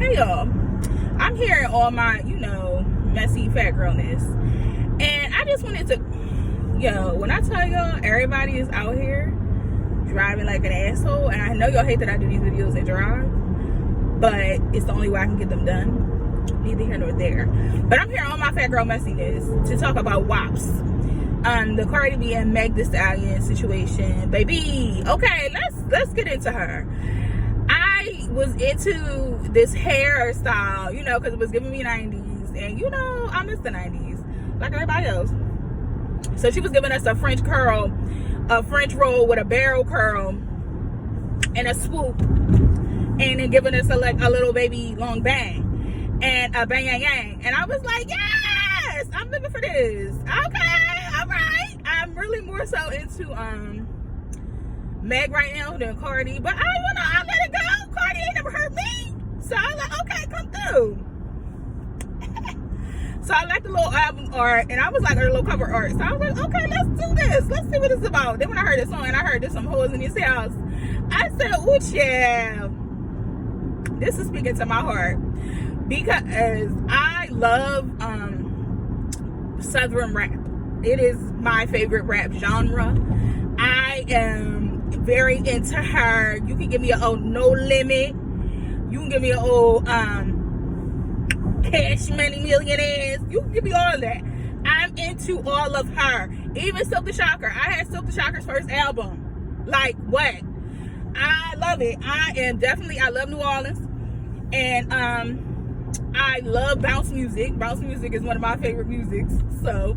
Hey y'all, I'm here in all my, messy fat girlness, and I just wanted to, when I tell y'all everybody is out here driving like an asshole, and I know y'all hate that I do these videos and drive, but it's the only way I can get them done. Neither here nor there. But I'm here on my fat girl messiness to talk about WAPs. The Cardi B and Meg Thee Stallion situation, baby. Okay, let's get into her. I was into this hairstyle, because it was giving me 90s, and I miss the 90s like everybody else. So she was giving us a French curl, a French roll with a barrel curl and a swoop, and then giving us a little baby long bang and a bang yang yang. And I was like, yes, I'm living for this. Okay, all right. I'm really more so into Meg right now than Cardi, but I let it go. Cardi ain't never hurt me, so I was like, okay, come through. So I liked the little album art, and I was like, her little cover art. So I was like, okay, let's do this. Let's see what it's about. Then when I heard this song and I heard there's some hoes in this house, I said, ooh, child, this is speaking to my heart, because I love Southern rap. It is my favorite rap genre. I am very into her. You can give me an old No Limit. You can give me an old Cash Money Millionaires. You can give me all of that. I'm into all of her. Even Silk the Shocker. I had Silk the Shocker's first album. Like, what? I love it. I love New Orleans. And I love bounce music. Bounce music is one of my favorite musics. So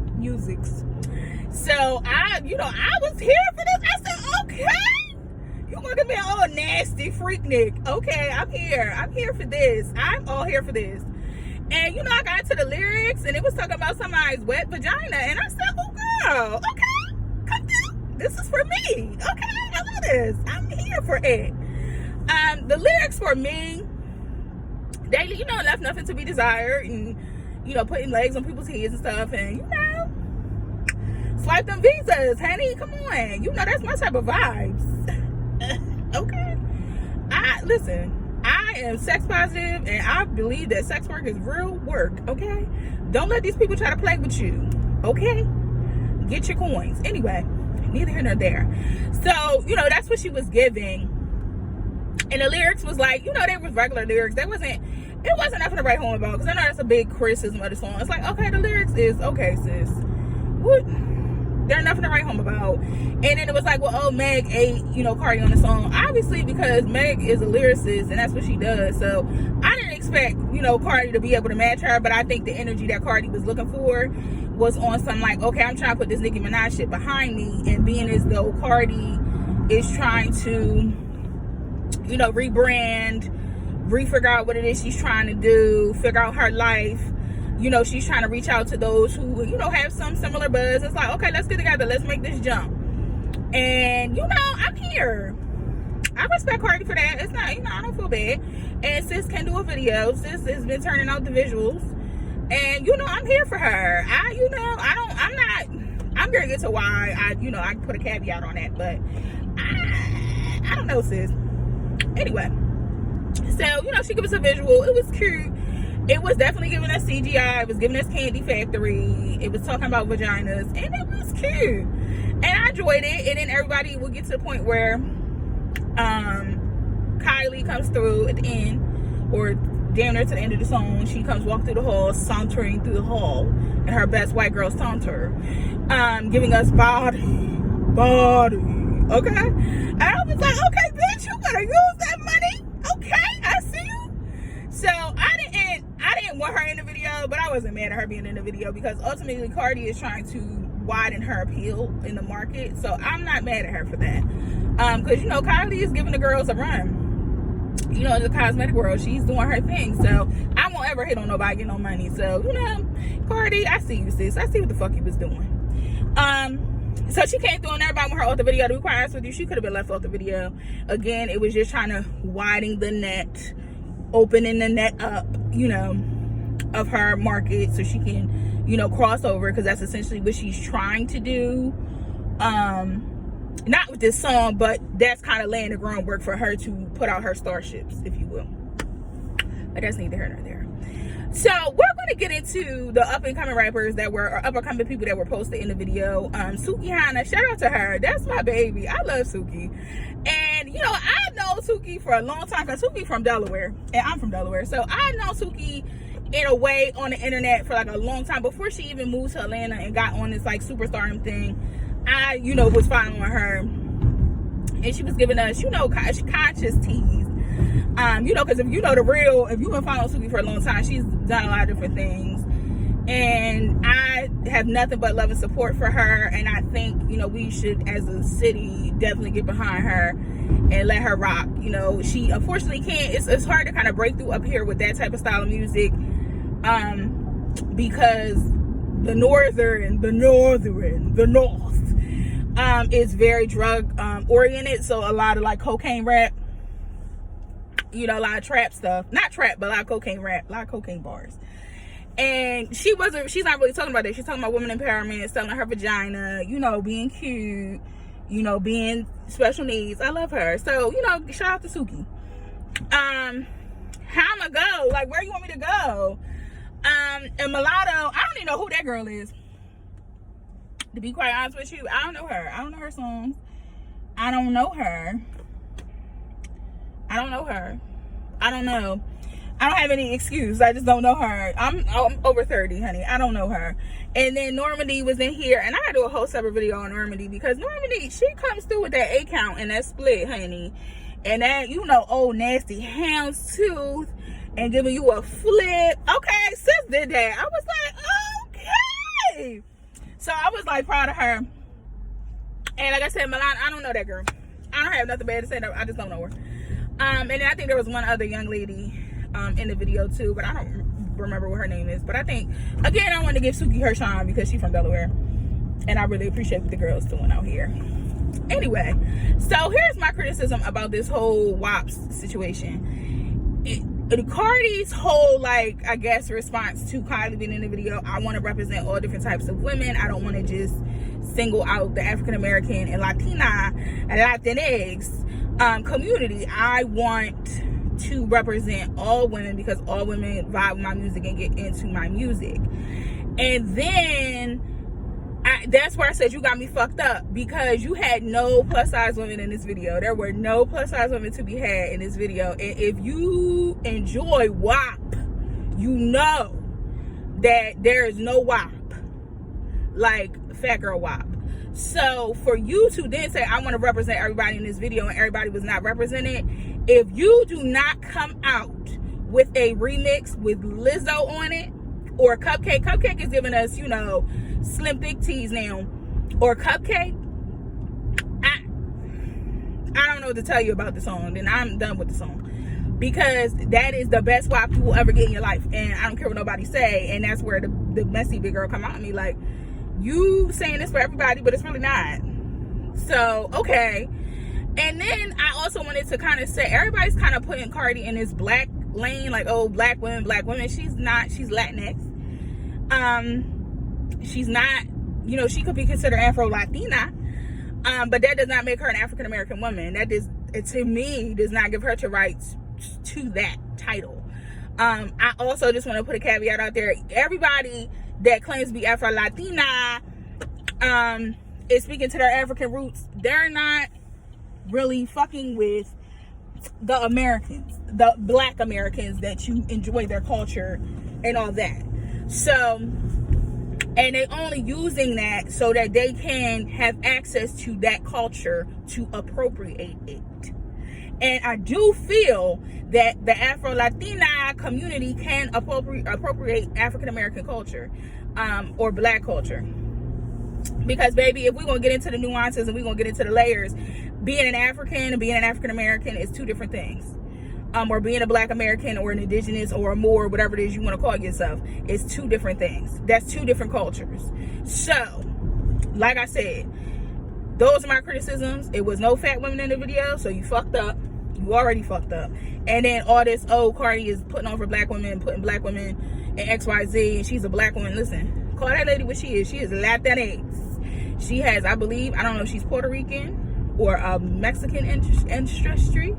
I was here for this. I said, okay, you're gonna give me an old nasty freaknik. Okay, I'm here. I'm here for this. I'm all here for this. And I got to the lyrics, and it was talking about somebody's wet vagina, and I said, oh girl, okay, come through. This is for me. Okay, I love this. I'm here for it. The lyrics for me, they left nothing to be desired, and putting legs on people's heads and stuff, and swipe them visas, honey. Come on, that's my type of vibes. Okay, listen, I am sex positive, and I believe that sex work is real work. Okay, don't let these people try to play with you. Okay, get your coins. Anyway, neither here nor there. So that's what she was giving, and the lyrics was like, they was regular lyrics. It wasn't nothing to write home about, because I know that's a big criticism of the song. It's like, okay, the lyrics is okay, sis. What? There's nothing to write home about. And then it was like, well, oh, Meg ate, Cardi on the song. Obviously, because Meg is a lyricist, and that's what she does. So I didn't expect, Cardi to be able to match her. But I think the energy that Cardi was looking for was on some like, okay, I'm trying to put this Nicki Minaj shit behind me. And being as though Cardi is trying to, rebrand, refigure out what it is she's trying to do, figure out her life. She's trying to reach out to those who, have some similar buzz. It's like, okay, let's get together. Let's make this jump. And, I'm here. I respect Cardi for that. It's not, I don't feel bad. And sis can do a video. Sis has been turning out the visuals. And, I'm here for her. I'm going to get to why I put a caveat on that. But I don't know, sis. Anyway. So, she gave us a visual. It was cute. It was definitely giving us CGI. It was giving us Candy Factory. It was talking about vaginas. And it was cute. And I enjoyed it. And then everybody will get to the point where Kylie comes through at the end, or damn near to the end of the song. She comes walk through the hall, sauntering through the hall in her best white girl saunter, giving us body. Okay? And I was like, okay, bitch, you better use that money. Okay, I see you. So I didn't want her in the video, but I wasn't mad at her being in the video, because ultimately Cardi is trying to widen her appeal in the market. So I'm not mad at her for that. Because Kylie is giving the girls a run. In the cosmetic world, she's doing her thing. So I won't ever hit on nobody getting no money. So, Cardi, I see you, sis. I see what the fuck you was doing. So she came through and everybody want her off the video. To be quite honest with you, she could have been left off the video. Again, it was just trying to widen the net, opening the net up, of her market, so she can, cross over, because that's essentially what she's trying to do. Not with this song, but that's kind of laying the groundwork for her to put out her starships, if you will. But that's neither here nor there. So we're going to get into the up and coming rappers that were, or up and coming people that were posted in the video. Suki Hana, shout out to her. That's my baby. I love Suki. And you know, I know Suki for a long time because Suki from Delaware and I'm from Delaware. So I know Suki in a way on the internet for like a long time before she even moved to Atlanta and got on this like superstardom thing. I, you know, was following her and she was giving us, you know, conscious teas. You know, because if you know the real, if you've been following Suki for a long time, she's done a lot of different things. And I have nothing but love and support for her. And I think, you know, we should, as a city, definitely get behind her and let her rock. You know, she unfortunately can't, it's hard to kind of break through up here with that type of style of music. Because the north is very drug oriented. So a lot of like cocaine rap, you know, a lot of trap stuff, not trap, but a lot of cocaine rap, a lot of cocaine bars. And she's not really talking about that. She's talking about women empowerment, selling her vagina, you know, being cute, you know, being special needs. I love her. So, you know, shout out to Suki. How I'ma go? Like, where you want me to go? And Mulatto, I don't even know who that girl is. To be quite honest with you, I don't know her. I don't know her songs. I don't know her. I don't know. I don't have any excuse. I just don't know her. I'm over 30, honey. I don't know her. And then Normandy was in here, and I gotta do a whole separate video on Normandy because Normandy, she comes through with that A count and that split, honey. And that, you know, old nasty houndstooth and giving you a flip. Okay, sis did that. I was like, okay. So I was like proud of her. And like I said, Milan, I don't know that girl. I don't have nothing bad to say. I just don't know her. And then I think there was one other young lady in the video too, but I don't remember what her name is. But I think, again, I want to give Suki her shine because she's from Delaware. And I really appreciate what the girl's doing out here. Anyway, so here's my criticism about this whole WAP situation. Cardi's whole, like, I guess, response to Kylie being in the video, I want to represent all different types of women. I don't want to just single out the African American and Latina and Latinx community. I want to represent all women because all women vibe with my music and get into my music. And then that's where I said you got me fucked up because you had no plus size women in this video. There were no plus size women to be had in this video. And if you enjoy WAP, you know that there is no WAP like Fat Girl WAP. So for you to then say I want to represent everybody in this video and everybody was not represented, if you do not come out with a remix with Lizzo on it or Cupcake is giving us, you know, Slim Thick Teas now, or Cupcake, I don't know what to tell you about the song. Then I'm done with the song because that is the best WAP you will ever get in your life, and I don't care what nobody say. And that's where the messy big girl come out at me like, you saying this for everybody, but it's really not. So okay. And then I also wanted to kind of say everybody's kind of putting Cardi in this black lane, like, oh, black women. She's not. She's Latinx. She's not, you know, she could be considered Afro-Latina, but that does not make her an African-American woman. That is, to me, does not give her the rights to that title. I also just want to put a caveat out there. Everybody that claims to be Afro-Latina is speaking to their African roots. They're not really fucking with the Americans, the black Americans that you enjoy their culture and all that. So, and they're only using that so that they can have access to that culture to appropriate it. And I do feel that the Afro-Latina community can appropriate African-American culture or black culture. Because, baby, if we're going to get into the nuances and we're going to get into the layers, being an African and being an African-American is two different things. Or being a black American or an indigenous or a Moor, whatever it is you want to call yourself, is two different things. That's two different cultures. So, like I said, those are my criticisms. It was no fat women in the video, so you fucked up. You already fucked up. And then all this, oh, Cardi is putting on for black women, putting black women in XYZ, and she's a black woman. Listen, call that lady what she is. She is Latinx. She has, I believe, I don't know if she's Puerto Rican or a Mexican ancestry.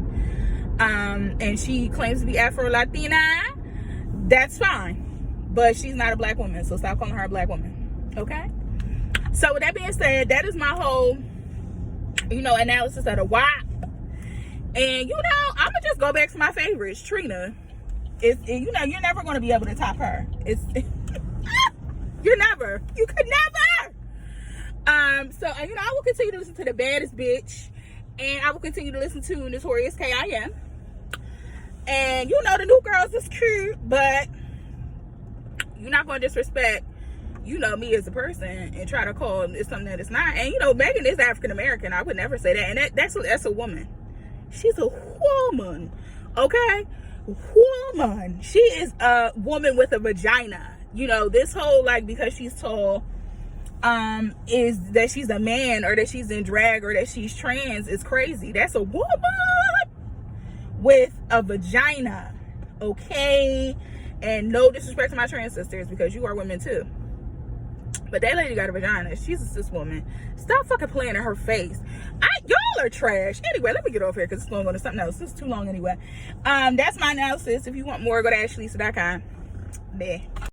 and she claims to be Afro-Latina, that's fine. But she's not a black woman, so stop calling her a black woman, okay? So with that being said, that is my whole, analysis of the WAP. And, I'm going to just go back to my favorites. Trina, you're never going to be able to top her. You could never. So, I will continue to listen to The Baddest Bitch. And I will continue to listen to Notorious K.I.M. And, the new girls is cute, but you're not going to disrespect, me as a person and try to call it something that it's not. And, Megan is African-American. I would never say that. And that's a woman. She's a woman, okay? Woman. She is a woman with a vagina. This whole, because she's tall, is that she's a man or that she's in drag or that she's trans is crazy. That's a woman with a vagina, okay? And no disrespect to my trans sisters, because you are women too. But that lady got a vagina. She's a cis woman. Stop fucking playing in her face. Y'all are trash. Anyway, let me get off here because it's going to go to something else. This is too long anyway. That's my analysis. If you want more, go to Ashylisa.com. There.